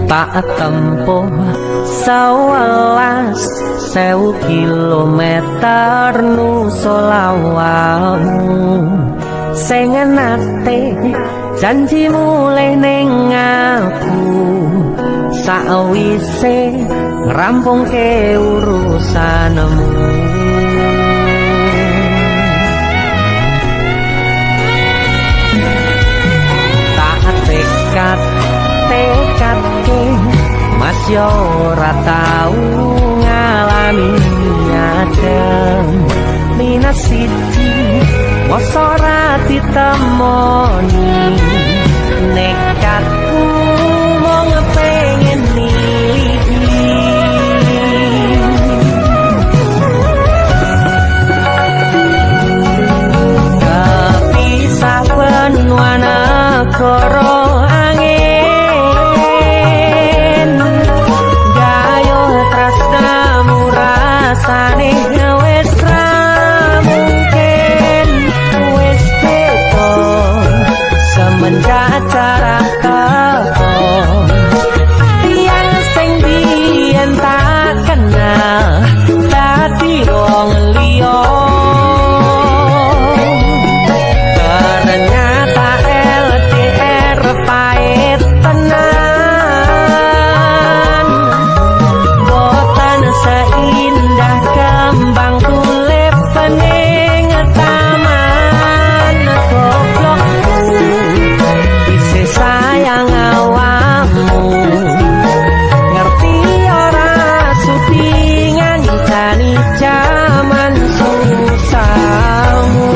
tak tempuh 11.000 kilometer nusolawalmu sing nate janji mulai ning aku sawise ngrampungke urusanmu. Tak tekadke mas yo ora tau ngalami nyadem minus siji masa ora ditemoni nekatku mau ngepengen niliki kepisah benua negara angin gayo tresnamu rasane wis ra mungkin wis beda semenjak jarak teko tiang sing biyen tak kenal dadi wong liya ternyata LDR pahit tenan boten seindah kembang tulip bening taman goblokku isih sayang awakmu ngerti ora sudi ngancani jaman susahmu.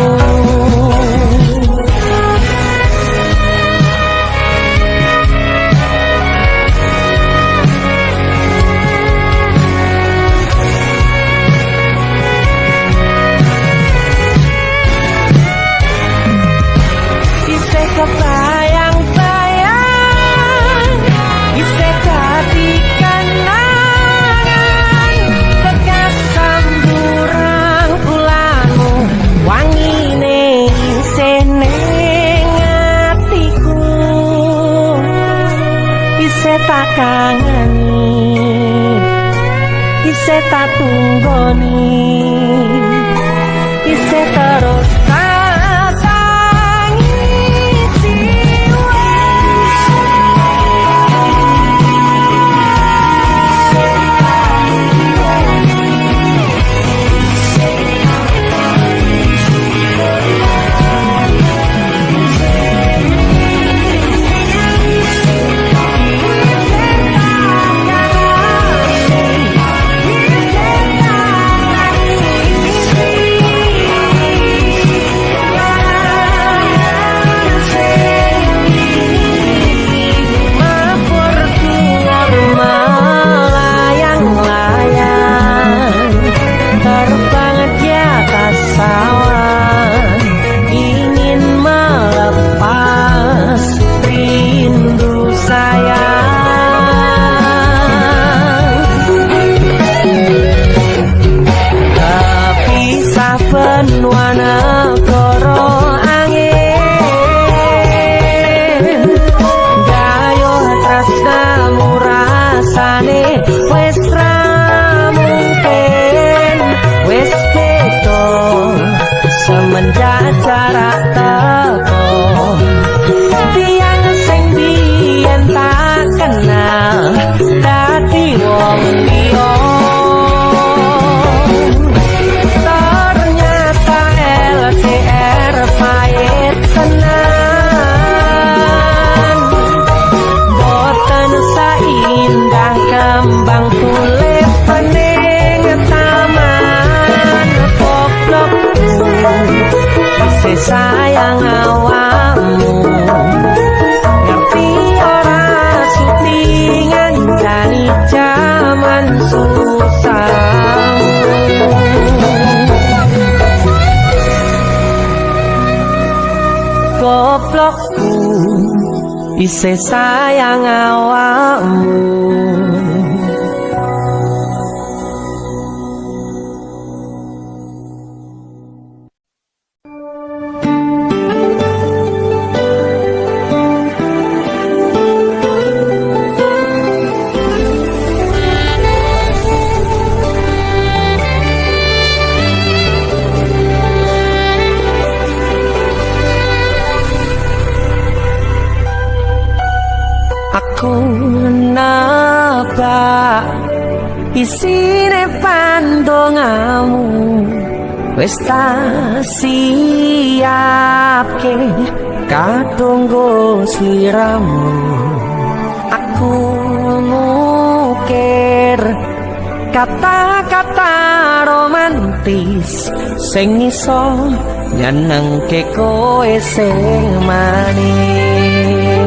Isih kebayang-bayang isih dadi kenangan bekas samburan kulanmu wangine isih ning atiku isih tak kangeni isih tak tunggoni isih terus tak tangisi benua negara angin gayo tresnamu rasane wis ra mungkin wis beda semenjak jarak teko tiang sing biyen tak kenal dadi wong liya pahit tenan boten saindah kembang tulip bening taman goblokku isih sayang awakmu ngerti ora sudi ngancani jaman susahmu. Goblokku isih sayang awakmu. Aku nebak isine pandongamu wis tak siapke kadunggo sliramu. Aku ngukir kata-kata romantis sing iso nyenengke kowe sing manis.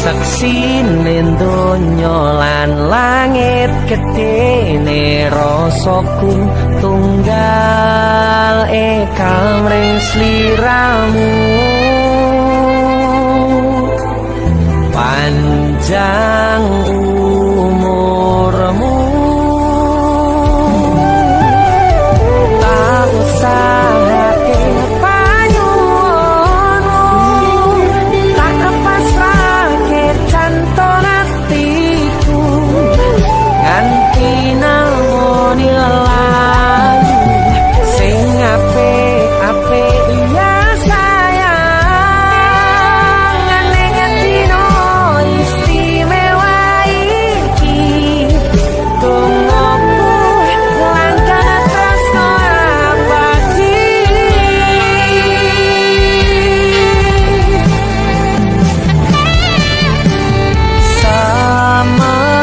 Saksine donya lan langit gedene rasaku tunggal kamring sliramu. Panjang umurmu, tak usahake panyuwunmu, tak kepasrahke jantung hatiku nganti namoni layu sing apik-apik. Ya sayang, ngeneng dino istimewa iki tungguku langkah tresno abadi.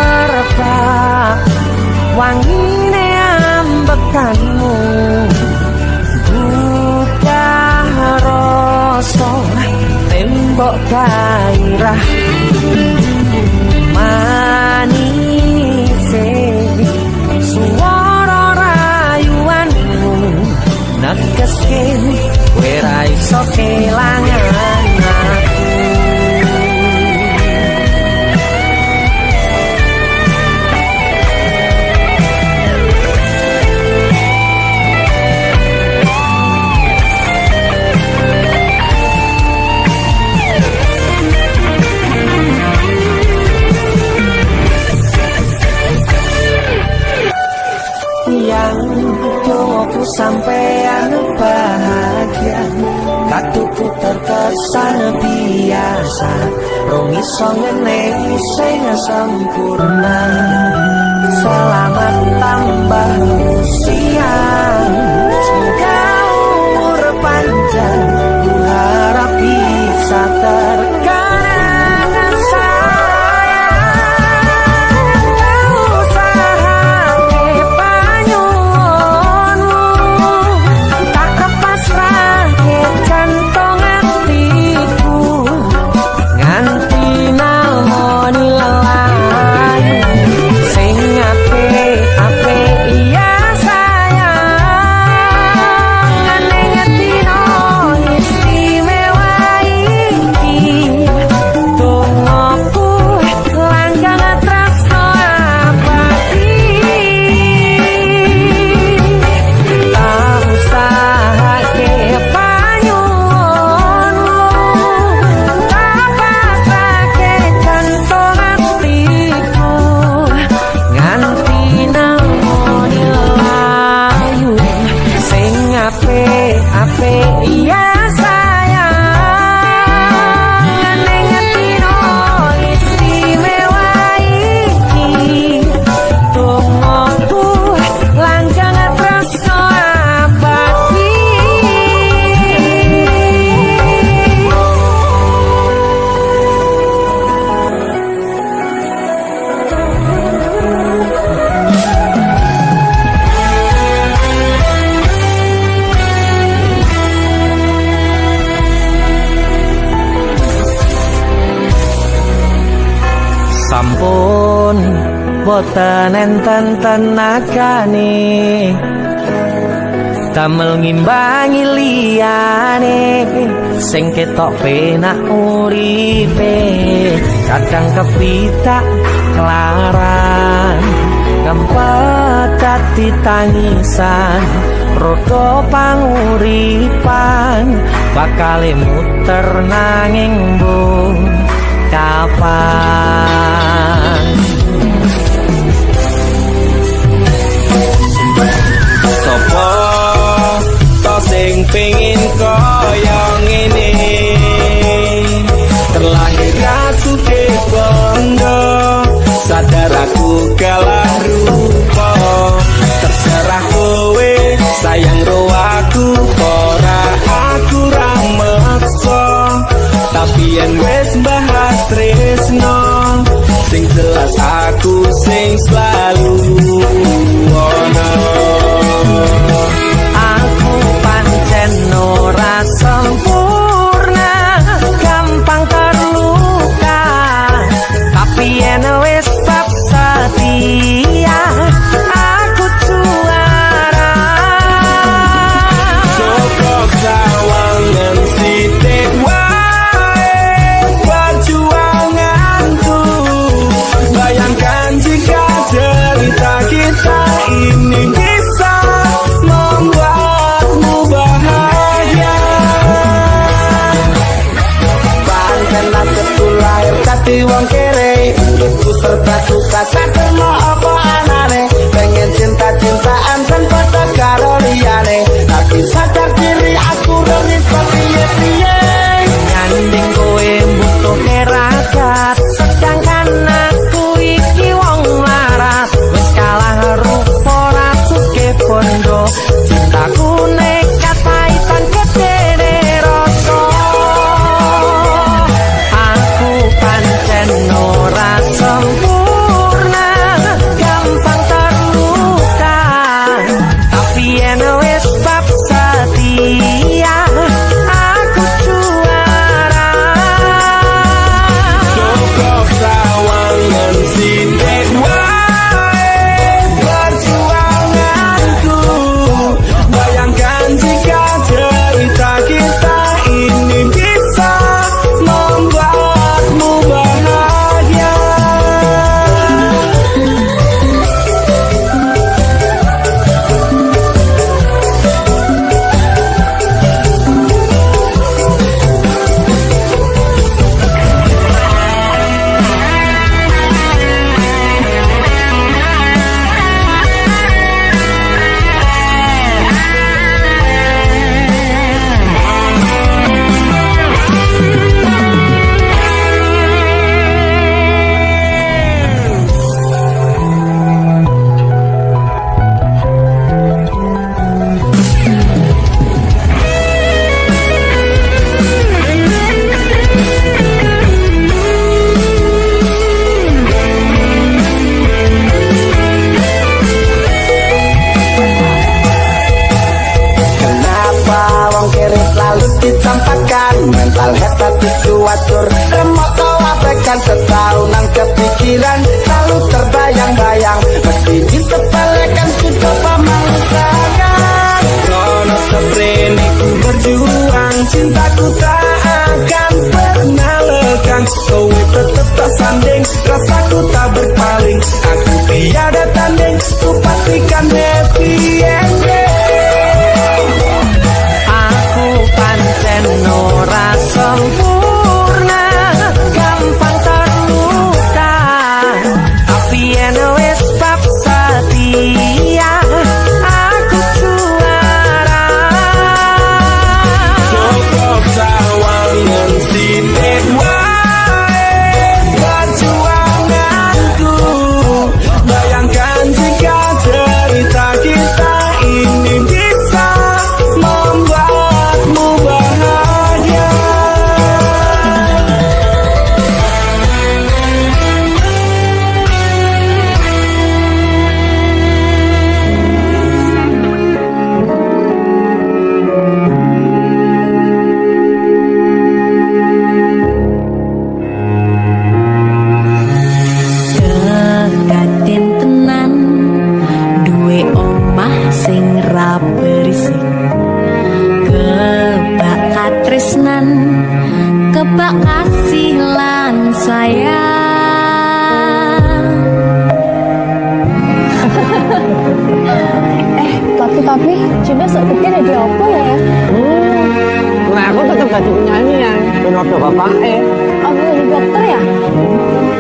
Semerbak wangine ambekanmu, buka rasa tembok gairah manise suara rayuanmu negeske kowe ra iso kelangan aku. Yang tunggu sampean bahagia, katuku terkesan biasa, rumi songene sing sempurna. Selamat tambah usia, semoga umur panjang, ku harap bisa terkenang sayang. Sampun boten enten tenagane damel ngimbangi liyane sing ketok penak uripe, kadang kepitak kelaran kempet dadi tangisan rodo panguripan bakal muter nanging mbung kapan. Sopo to sing pengin biar aku kalah rupa. Terserah kowe sayang ro aku, ora aku ra meksa. Tapi yen wis bahas tresno, sing jelas aku sing selalu ono. Aku pancen ora sempurna, gampang terluka. Tapi yen wis bab setia, aku juara. Cukup sawangan sithik wae perjuanganku. Bayangkan jika cerita kita ini bisa membuatmu bahagia. Pancen aku lahir dadi wong kere, uripku serba susah saterno apa anane. Pengen cinta-cintaan kan padha karo liyane, tapi sadar diri aku ora iso piye-piye. Nyanding kowe butuh ragat, sedangkan aku iki wong larat. Wis kalah rupa rasuke bondo, cintaku nekat paitan gedene rasa. Aku pancen ora sempurna, gampang terluka. Tapi yen wis bab setia, aku juara. Cukup sawangan sithik wae perjuanganku. Bayangkan jika cerita kita ini bisa membuatmu bahagia. Kenapa wong kere selalu dicampakkan? Mental head tapi kuatur, remote tau abaikan. Setahunan kepikiran selalu terbayang-bayang, mesti disepelekan ku coba mengusahakan. Krono seprene ku berjuang, cintaku tak akan pernah lekang. Kowe tetep tak sanding, rasaku tak berpaling. Aku tiada tanding, ku pastikan happy ending. Aku pancen ora sempurna, gampang terluka. Tapi yen wis bab setia, aku juara. Cukup sawangan sithik wae perjuanganku. Bayangkan jika cerita kita ini bisa membuatmu bahagia. Kedaden tenan duwe omah sing ra berisik, kebak katresnan, kebak kasih lan sayang. Tapi Cinta sepikir jadi apa ya? Nah, aku tetap jadi penyanyi ya. Penodo bapaknya. Aku jadi dokter ya?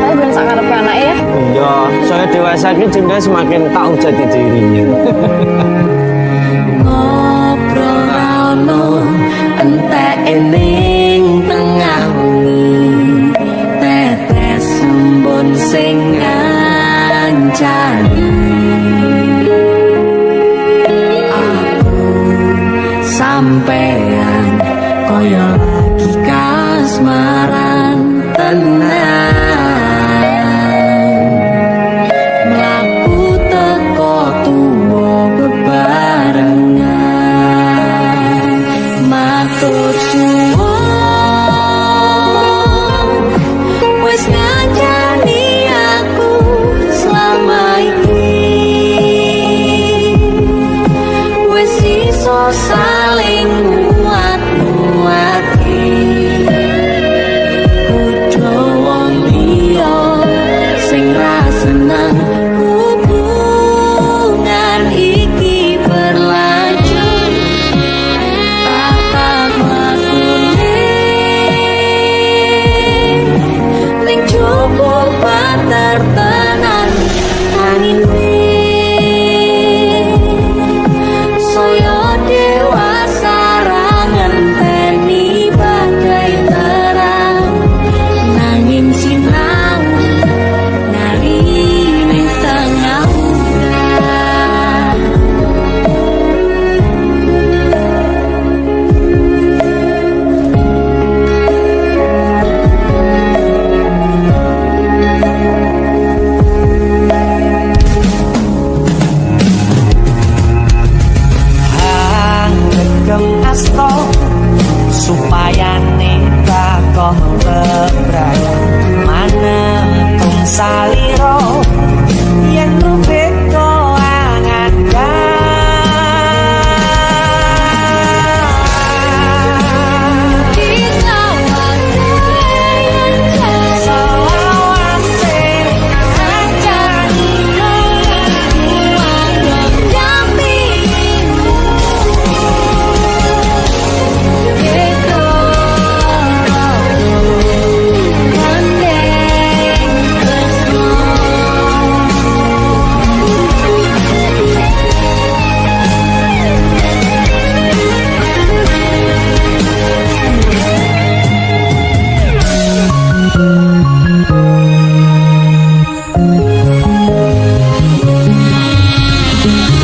Tapi belum sangat ada anak ya? Iya, soalnya dewasa ini Cinta semakin tahu jati dirinya. Ngobrol rano entek ening tengah wengi, tetes embun sing Mlaku teko tuwa bebarengan matur suwun wis ngancani aku selama iki wis iso saling muat-muati kudu wong liya sing ra seneng hubungan iki berlanjut tapak lakune ning jupuk patertenan angine saya dewasa ngenteni badai terang nanging sinau nari ning tengah udan Hanggegem asto supaya neka kok bebrayan manentung saliro yen rubek ko angan kita selawase sancani kuwang dampingimu Eko gandeng tresno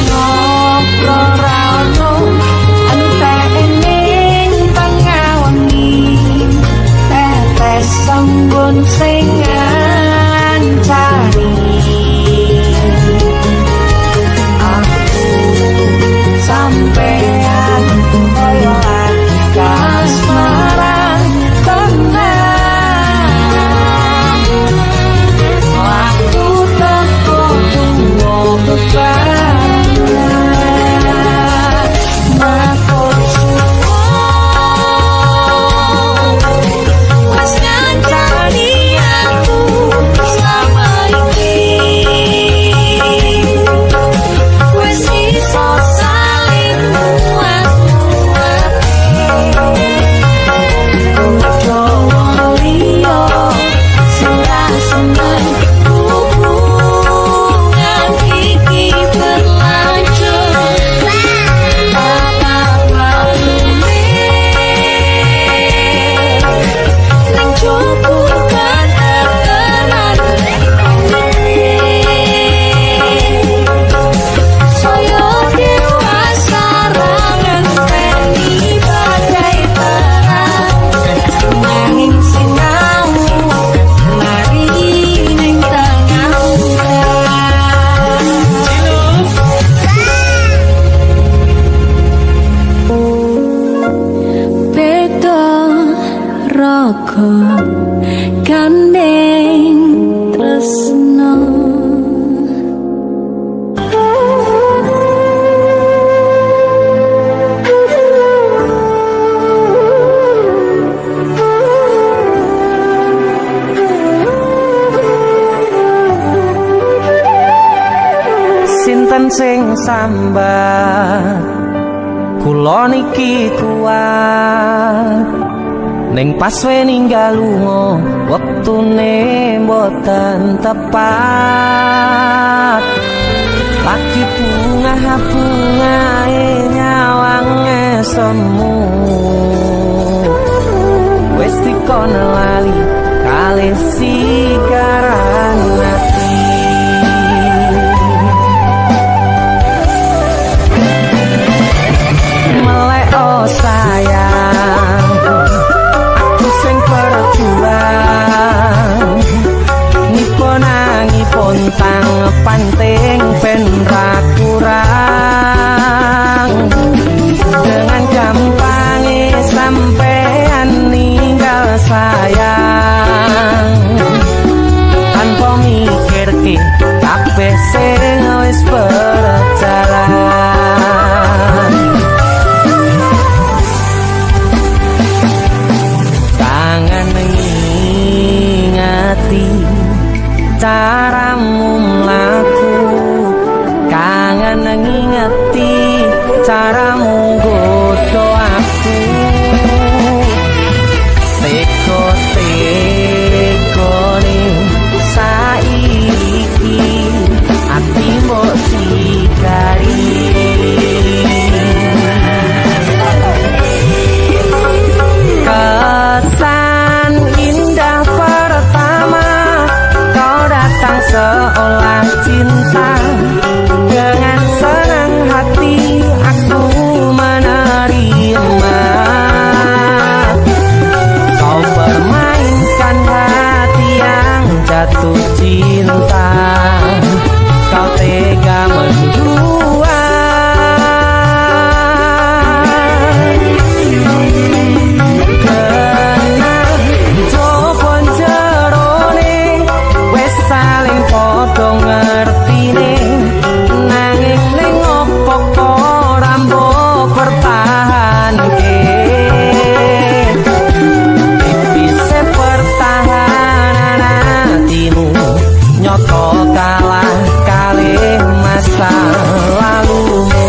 ngobrol rano entek ning tengah wengi tetes sembun sing ngancani aku sampean koyo lagi kasmaran tenang waktu teko tuwa bebarengan matur suwun Wes ngancani aku selama iki Wes iso saling muat-muati Ojo wong liya sing ra seneng hubungan iki berlanjut tapak lakune ning jupuk patertenan saya dewasa ngenteni badai terang nanging sinau mari ning tengah udan beda raga gandeng tresno sinten sing sambat kula niki kuat ning pas ninggal lunga wektune mboten tepat lagi bunga-bungae nyawange semu wis dikono lali kalih sigaran ati melek sayang aku sing berjuang caramu mlaku, kangen ngingeti caramu nggodha aku. Teko-tekone saiki ati mbok sikari. Kesan indah pertama kau datang seolah cinta, dengan senang hati aku menerima. Kau permainkan hati yang jatuh cinta, kau tega mendua. Saling podo ngertine, nanging ning opo ora mbok pertahanke. Bisa pertahanan hatimu nyoto kalah kalih masa lalumu.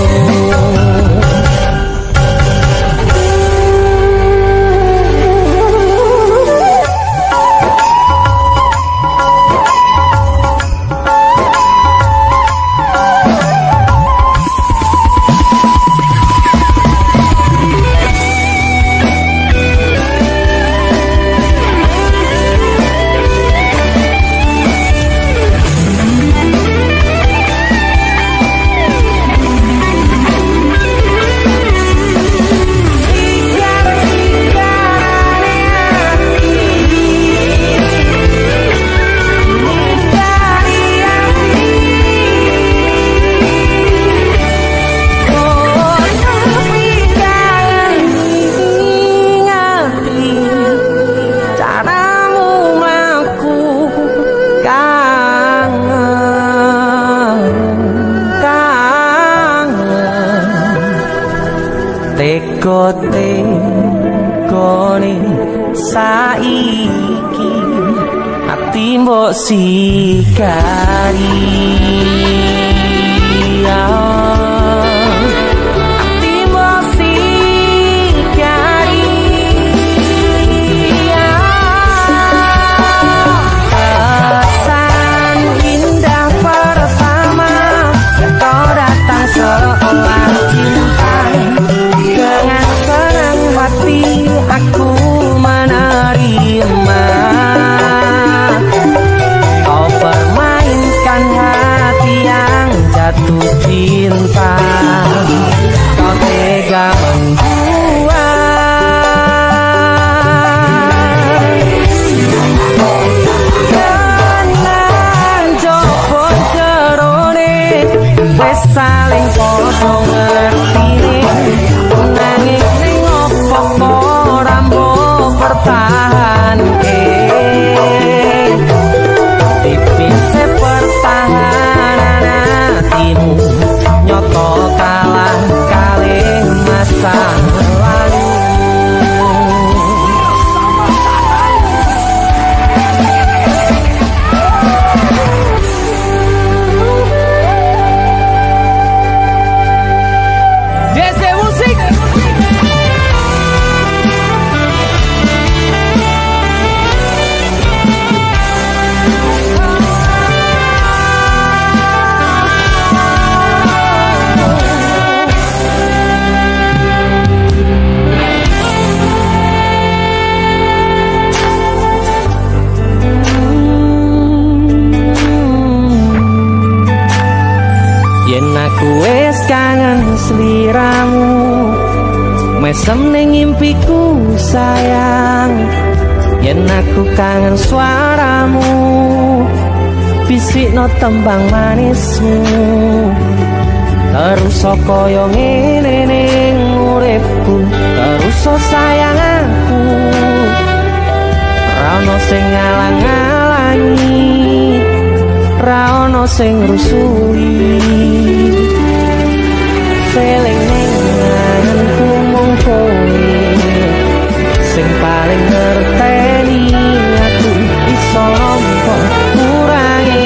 Teko-tekone saiki ati mbok sikari. Ati mbok sikari. Kesan indah pertama kau datang seolah cinta, dengan senang hati aku menerima. Kau permainkan hati yang jatuh cinta, kau tega membuat. Tenan jopo jerone wis saling podo ngertine, nanging ning opo ora mbok pertahanke. Tipis pertahanan hatimu nyoto kalah kalih masa lalu. Jesse Musik. Yen aku wis kangen sliramu, mesem ning impiku sayang. Yen aku kangen suaramu, bisikno tembang manismu. Terus kaya ngene ning uripku, terus sayang aku. Ra ono sing ngalang-alangi, ra ono sing rusui. Feeling ning ngangenku mung kowe sing paling ngerteni aku. Iso nampa kurangi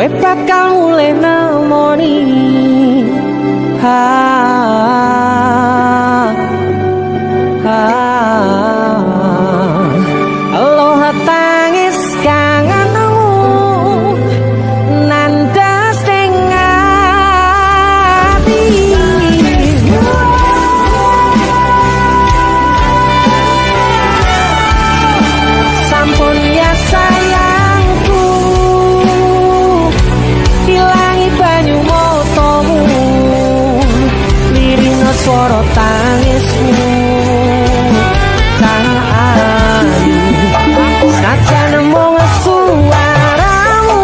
kowe bakal mulai nemoni aloha tangis kangenmu nandas ning ati sampun ya sayangku ilangi banyu motomu lirino swara tangismu sajan mung suaramu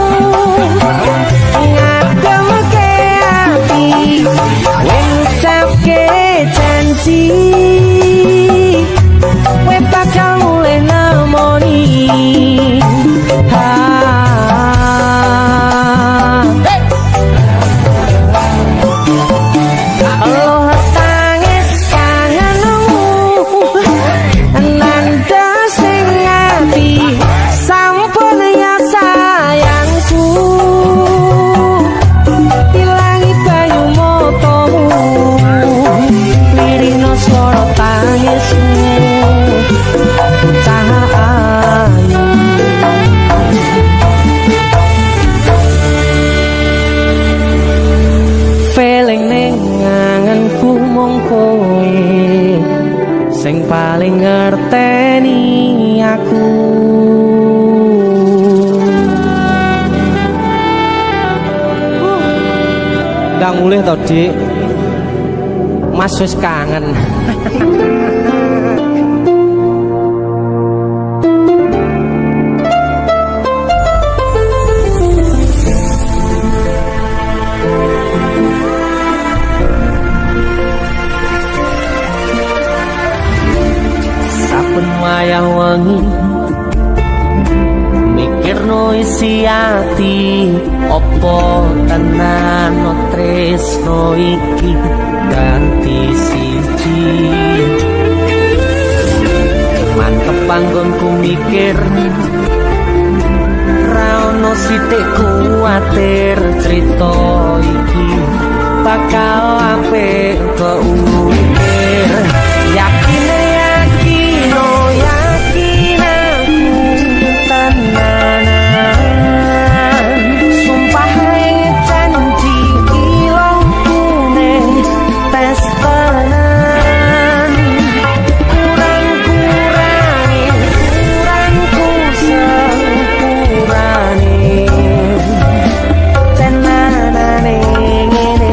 ngademke ati ngucapke janji kowe bakal mulai nemoni aloha tangis kangenmu nandas ning ati sampun ya sayangku ilangi banyu motomu lirino swara tangismu cahayu feeling ning anganku mung kowe sing paling ngerteni aku ndang mulih to Dik Mas wis kangen saben wayah wengi mikirno isi ati opo tenan tresno iki ganti siji mantep panggonku mikir ra ono sithik kuwatir crita iki bakal apik keukir yakin oh yakin aku tenanan sumpah janji ilangku ning tes tenan kurangku sepurane tenanane ngene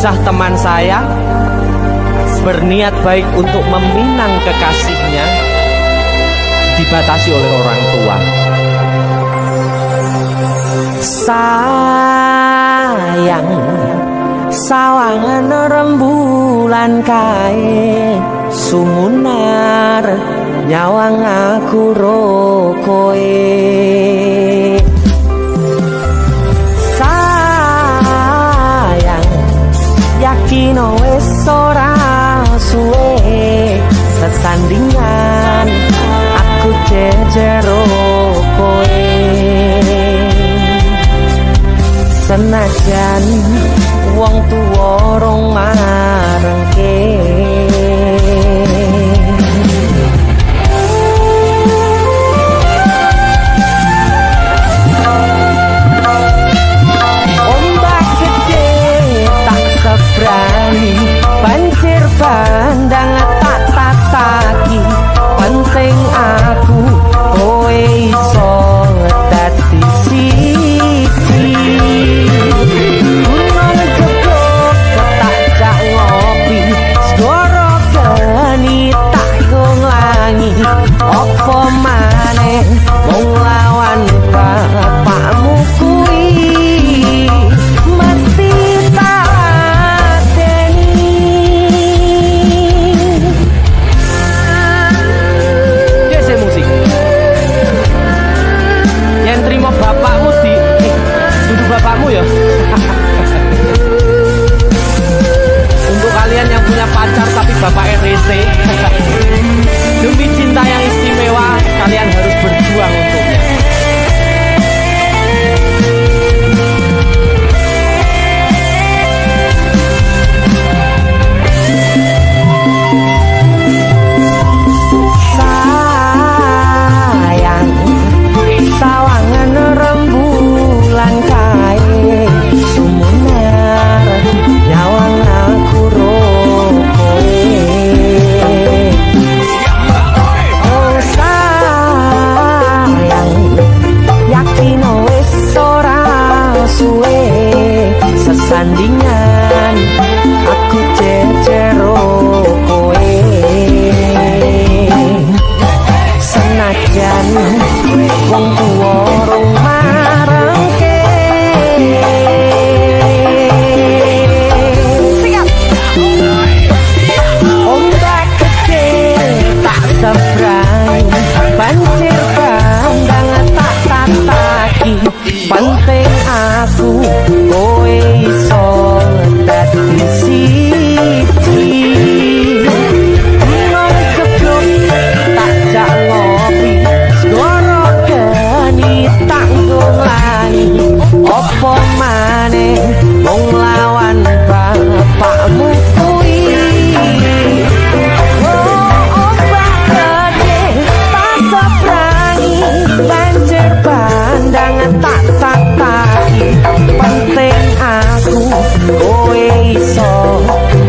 Kisah teman saya berniat baik untuk meminang kekasihnya dibatasi oleh orang tua. Sayang, sawangan rembulan kae sumunar nyawang aku rokoe. Sayang, yakin wis ora suwe sesandingan aku jejero koe. Senajan wong tuwa rong marengke. Ombak gede tak seberani, banjir bandang tak tataki. Penting aku kowe iso dadi siji. Gunung jebok tak jak ngopi, segoro geni tak nglangi. Apa maneh wong lawan bapakmu kuwi mesti tak deni. Dese musik yang terima bapakmu duduk bapakmu ya. Untuk kalian yang punya pacar tapi bapak RC, demi cinta yang istimewa kalian harus berjuang untuknya. Sayang, sawangan rembulan kae sumunar nyawang aku rokoe. Oh sayang, yakin wis ora suwe sesandingan aku jejero koe. Senajan wong tuwa rong marengke. Ombak gede tak seberani, banjir bandang tak tataki. Penting aku kowe iso dadi siji. Gunung jeblok tak jak ngopi, segoro geni tak nglangi. Apa maneh wong lawan bapakmu kuwi. Ombak gede tak seberani, banjir bandang tak tataki. Penting aku kowe iso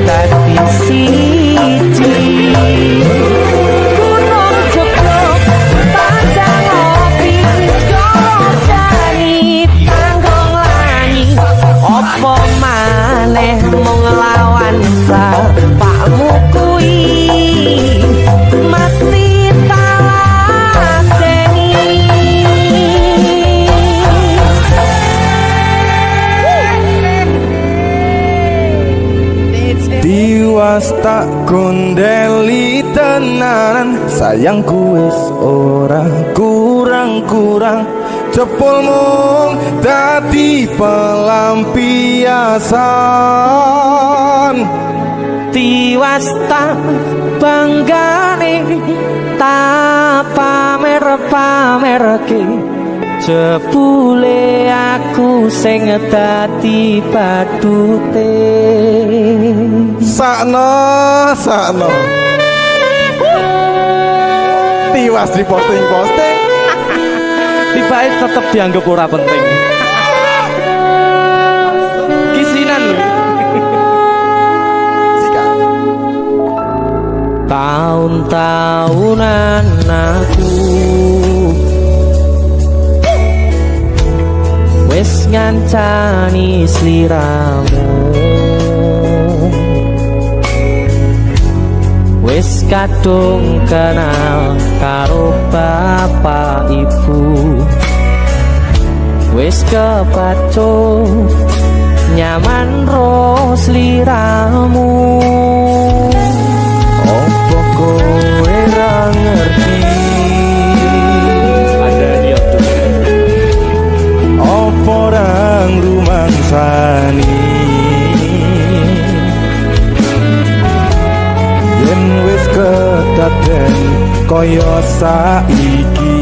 dadi siji. Gunung jeblok tak jak ngopi, segoro geni tak nglangi. Apa maneh mung nglawan bapakmu kuwi mesti tak lateni. Tiwas tak kondeli tenanan, sayangku wis ora kurang-kurang. Cepul mung dadi pelampiasan. Tiwas tak banggane tak pamer-pamerke. Jebule aku sing dadi badute. Sakno Tiwas di posting-posting, Tibae tetep dianggap ora penting. Kisinan lho. Tahun-tahunan aku wis ngancani sliramu. wis kadung kenal karo bapak ibu, wis kepacu nyaman ro sliramu. Opo kowe ra ngerti ada dia tuh Opo rang rumangsani yen wis kedaden kaya saiki,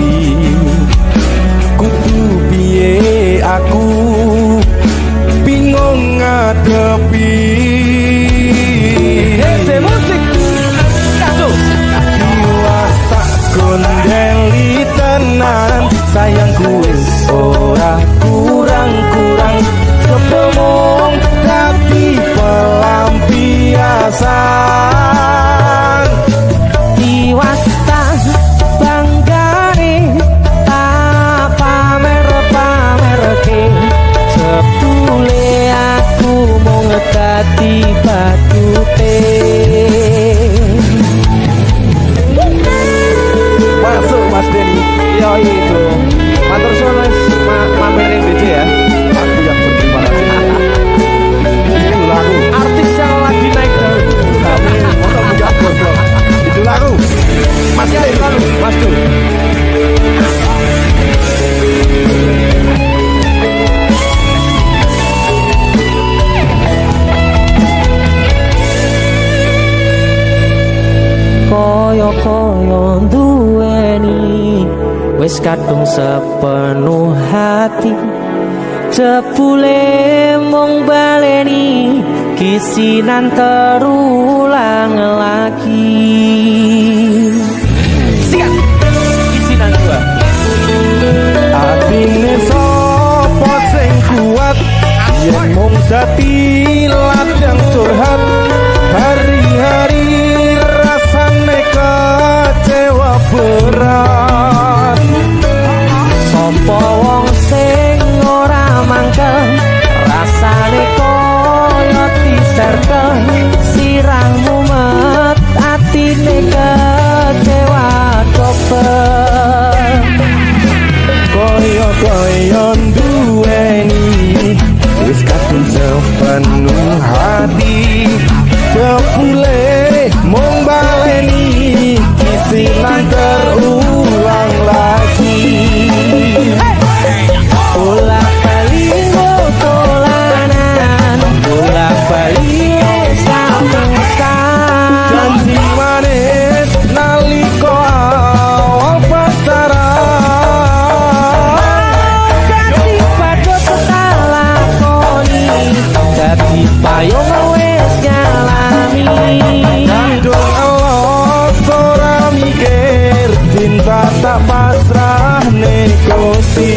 kudu piye aku bingung ngadepi. Hei musik aduh Jiwas tak gondeli tenan, sayangku wis ora kurang-kurang, kepemong tapi pelampiasan. diwasta banggane tak pamer-pamerke, sepule aku mau ngedati batute. Masuk Mas Denny. Yo itu matur suwun mamerin DJ ya. Aku yang berterima kasih. Itu lagu. Artis yang lagi naik daun. Untuk menjawab goblok. Itu lagu. Mas Denny. Mas Dul. Koyo-koyo duweni wis kadung sepenuh hati, jebule mung baleni kisinan terulang lagi. Siap kisinan dua. Atine sapa sing kuat yen mung dadi ladang curhat, hari-hari rasane kecewa berat. Sopo wong sing ora mangkel, rasane koyo diserkel, sirang mumet atine kecewa coba. Koyo-koyo duweni wis kadung sepenuh hati, jebule mung baleni kisinan terulang lagi. Bolak-balik tolanan, bolak-balik sampesan. Janji manis nalika awal pacaran, Dadi padha tak lakoni, dadi payung wis ngalami. kadung elok ora mikir, cinta tak pasrah negosi.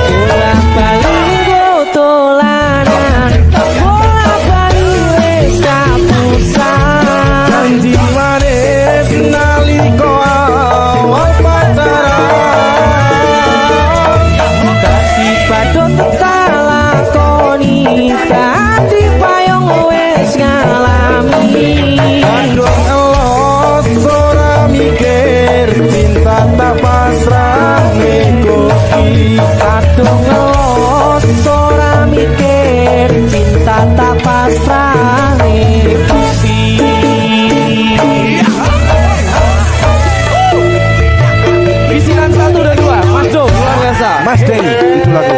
Bolak-balik tolanan, bolak-balik wis kapusan. Janji manis nalika awal pacaran, Dadi padha tak lakoni, dadi payung wis ngalami. kadung elok ora mikir, cinta tak pasrah negosi. Kadung ngelos ora mikir, cinta tak pasrah negosi. Bisikan 1 dan 2 Mas Do luar biasa. Mas Denny, itu lagu.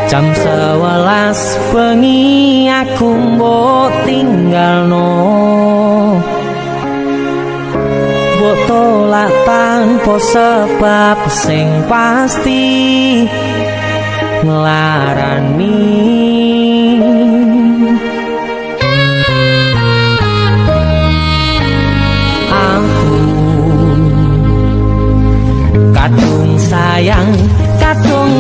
Jam 11 bengi aku mbok tinggalno, mbok tolak tanpa sebab sing pasti nglarani. Aku kadung sayang, kadung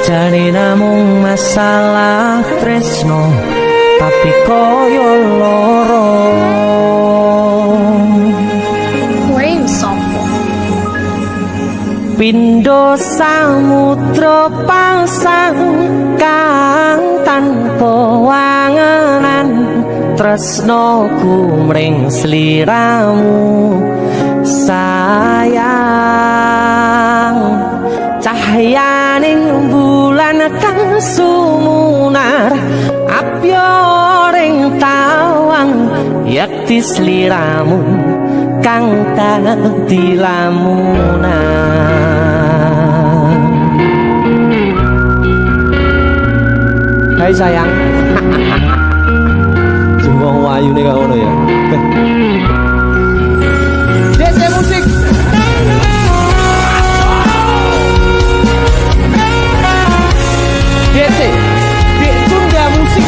Jane namung masalah tresno tapi koyo loro. Kowe sopo? Pindho samudra pasang kang tanpa wangenan, tresnoku mring sliramu sayang. Cahyaning bulan kang sumunar apyoring tawang, yakti sliramu kang dadi lamunan. Hai sayang. Semua wayu nih kau ya. DC musik. DC. Tunda musik.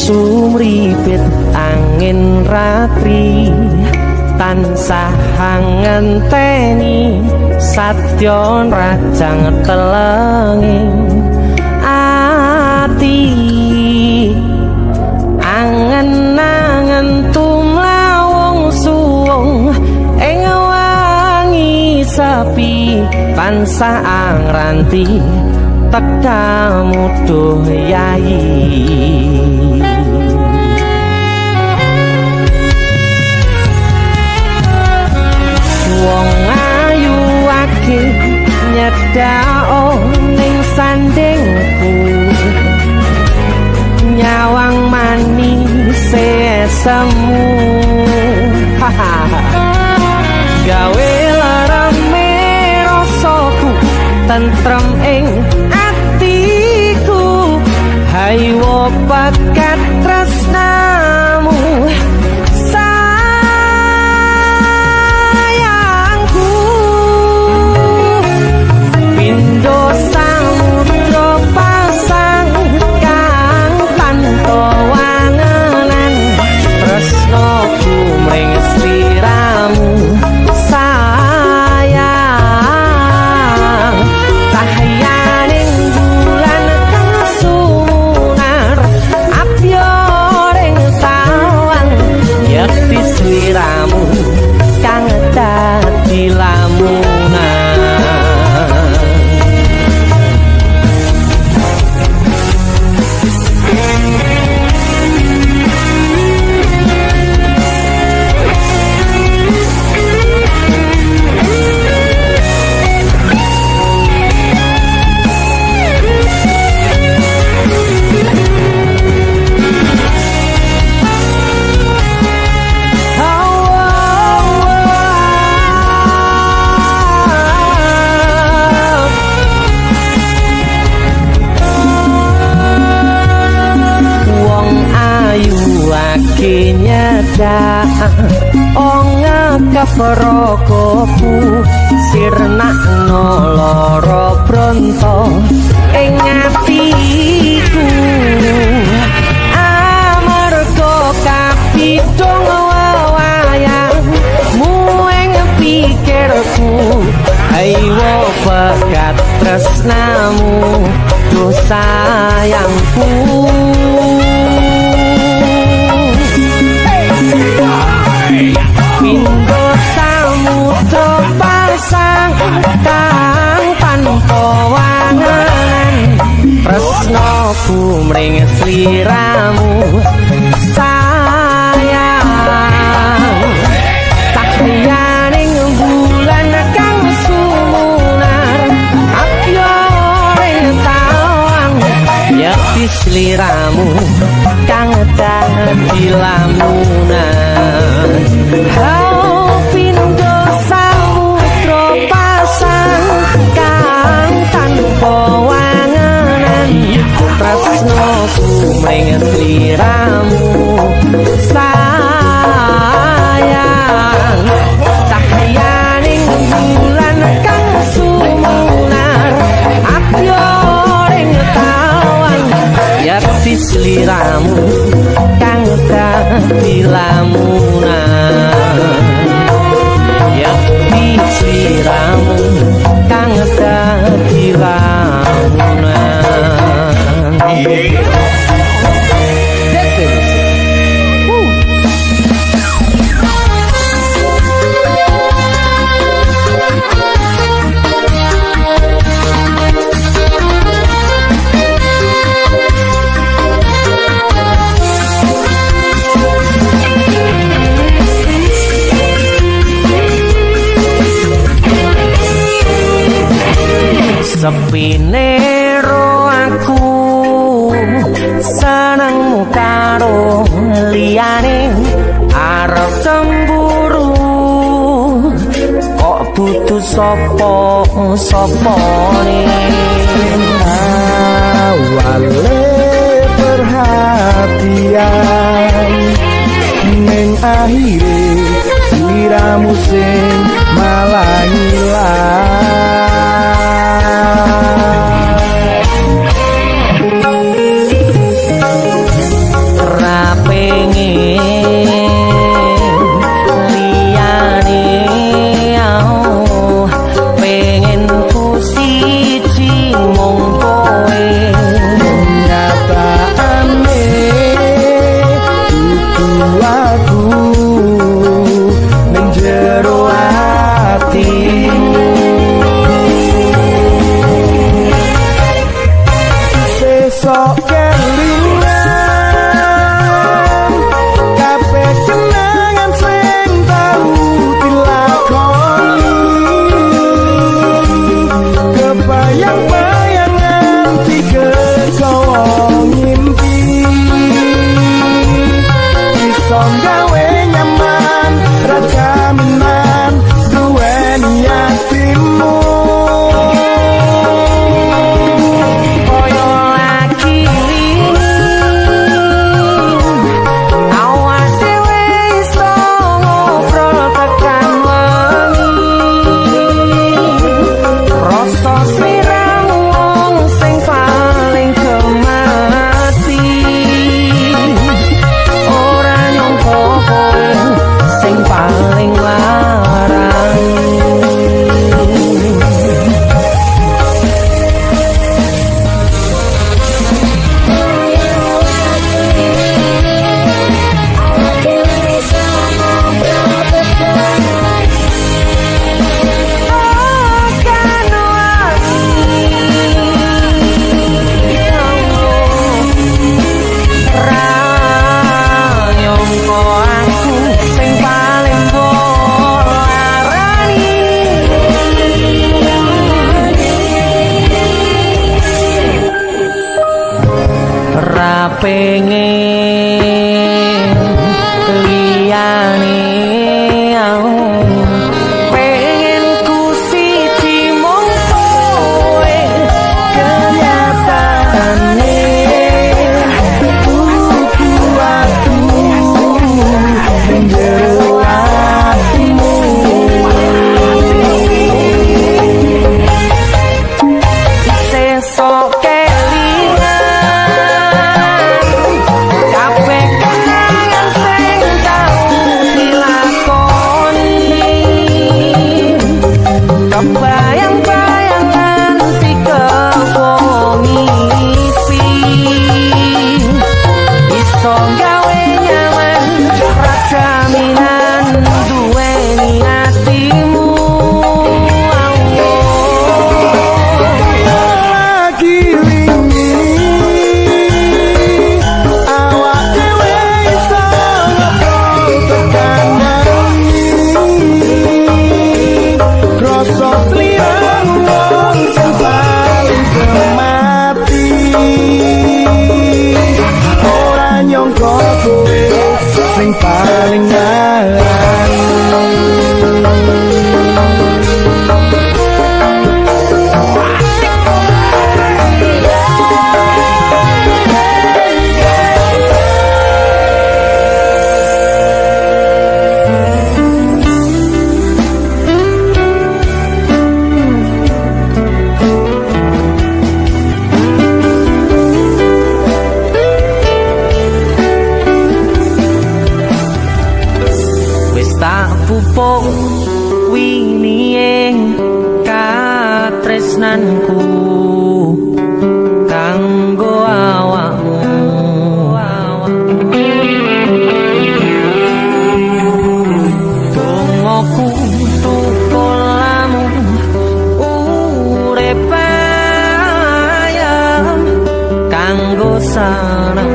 Sumripit angin ratri tansah ngenteni satyon rajang telenging ati. Angen-angen tumlawung suwung ing wangi sepi tansah angranti tekamu duh yayi. Wong ayu ake nyedhao ning sandingku, nyawang manis semu gawe larame rasaku tentrem ing atiku. Haywo bakat tresnamu sayangku. Pindho samudra pasang kang tanpa wangenan, tresnoku mring sliramu sayang. Cahyaning bulan kang sumunar apyoring tawang, yakti sliramu kang dadi lamunan. Nyada onga kaprokopu sirna noloro bronto ing atiku. Amarga kapidung wayangmu ing pikirku, ayo bakat tresnamu duh sayangku. Pindho samudra pasang kang tanpa wangenan, tresnoku mring sliramu sayang. Cahyaning bulan kang sumunar apyoring tawang, yakti sliramu kang dadi lamunan. Pindho samudra pasang kang tanpa wangenan, tresnoku mring sliramu sayang. Cahyaning bulan kang sumunar apyoring tawang, sliramu kang dadi lamunan Yakti sliramu kang dadi lamunan sepine ro aku senengmu karo liyane arep cemburu kok butuh sapa-sapane awale perhatian ning akhire sliramu sing malah ngilang pengen liyane pengen ku siji mung kowe kenyataane kudu aku menjero atimu sesok kelingan tresnanku kanggo awakmu. Dongoku tukulamu urip ayam kanggo seneng.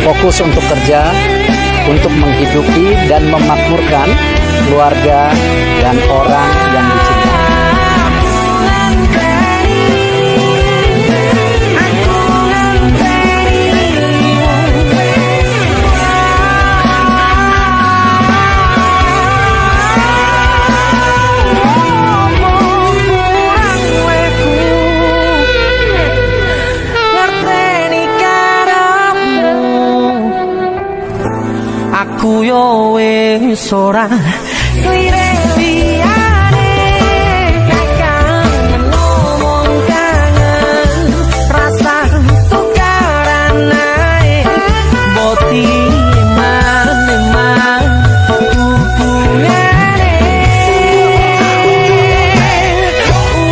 Fokus untuk kerja, untuk menghidupi dan memakmurkan keluarga dan orang yang dicintai. Aku yo wis ora lirik liyane kakang ngomong kangen rasa tukaran ae boti man hubungane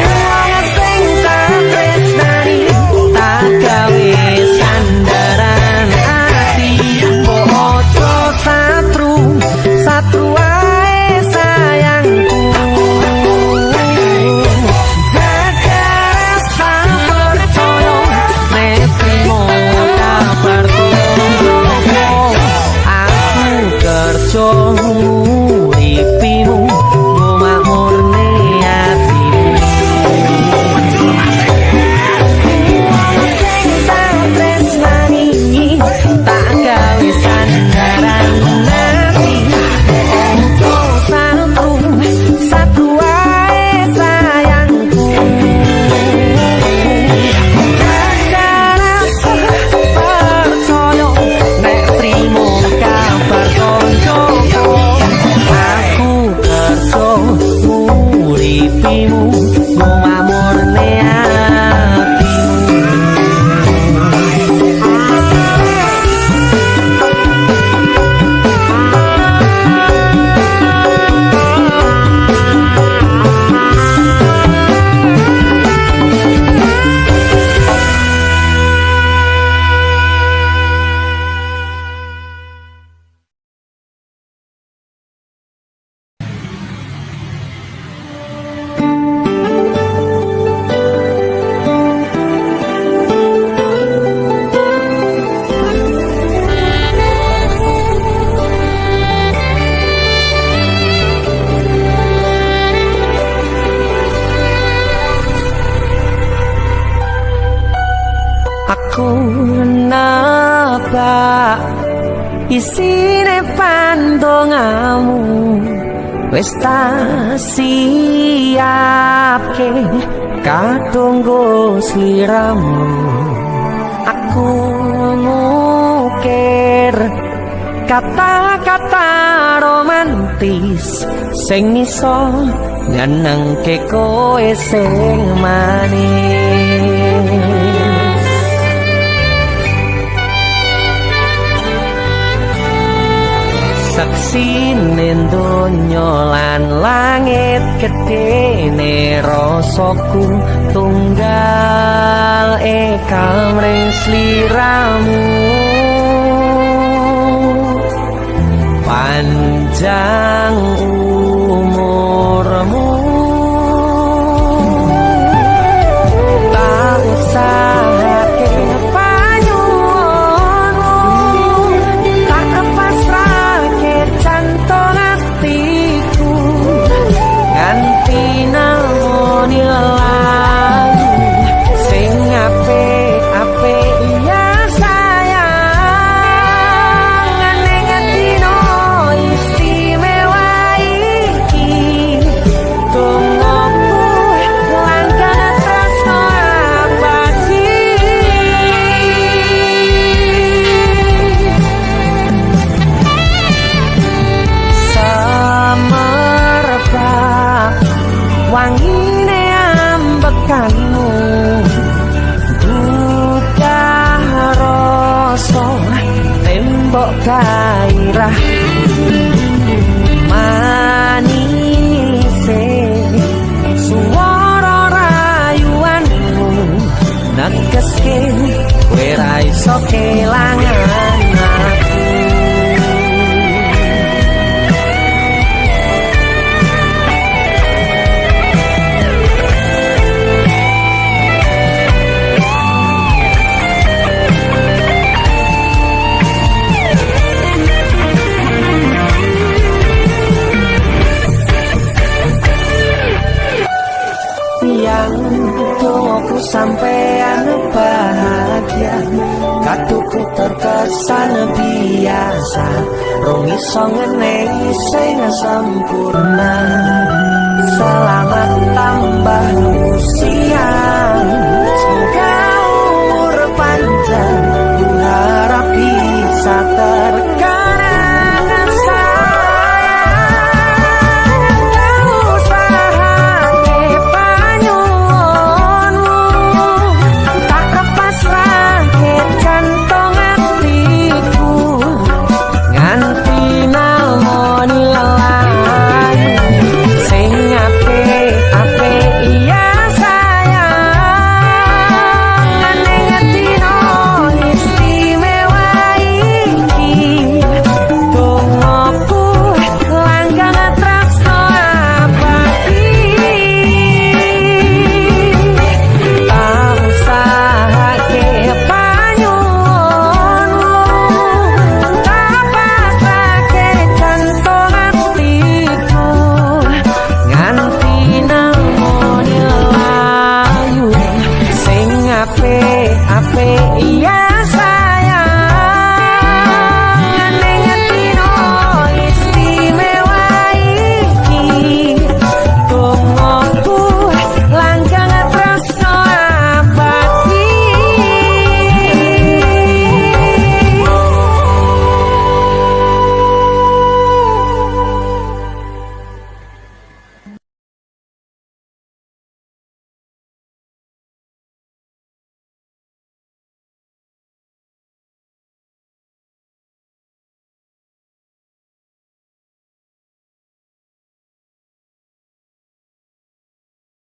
wong sing tak tresnani tak gawe sandaran ati bojo satru ae sayangku. Gagas percaya netrimo kabarku. Aku kerja uripimu go makmurne atimu. Sing tak tresnani tak gawe sandaran satu ae sayangku. Gagas percaya nek trimo kabar koncoku. Aku kerja uripimu go mamurne atimu. Aku napa isine pandongamu wis tak siapke katunggu sliramu. Aku ngukir kata-kata romantis sing iso nyenengke kowe sing manis. Saksine donya lan langit gedene rasaku tunggal kamring sliramu. Panjang umurmu, tak usahake panyuwunmu, tak pasrahke jantung atiku nganti namoni lalu sing apik-apik ya sayang. Neng dino istimewa iki tungguku langkah tresno abadi. Semerbak wangine ambekanmu, buka rasa tembok gairah manise suara rayuanmu negeske kowe ra iso kelangan aku. Yang tunggu sampean bahagia, katuku terkesan biasa, rong iso ngeneni sing sempurna. Selamat tambah usia.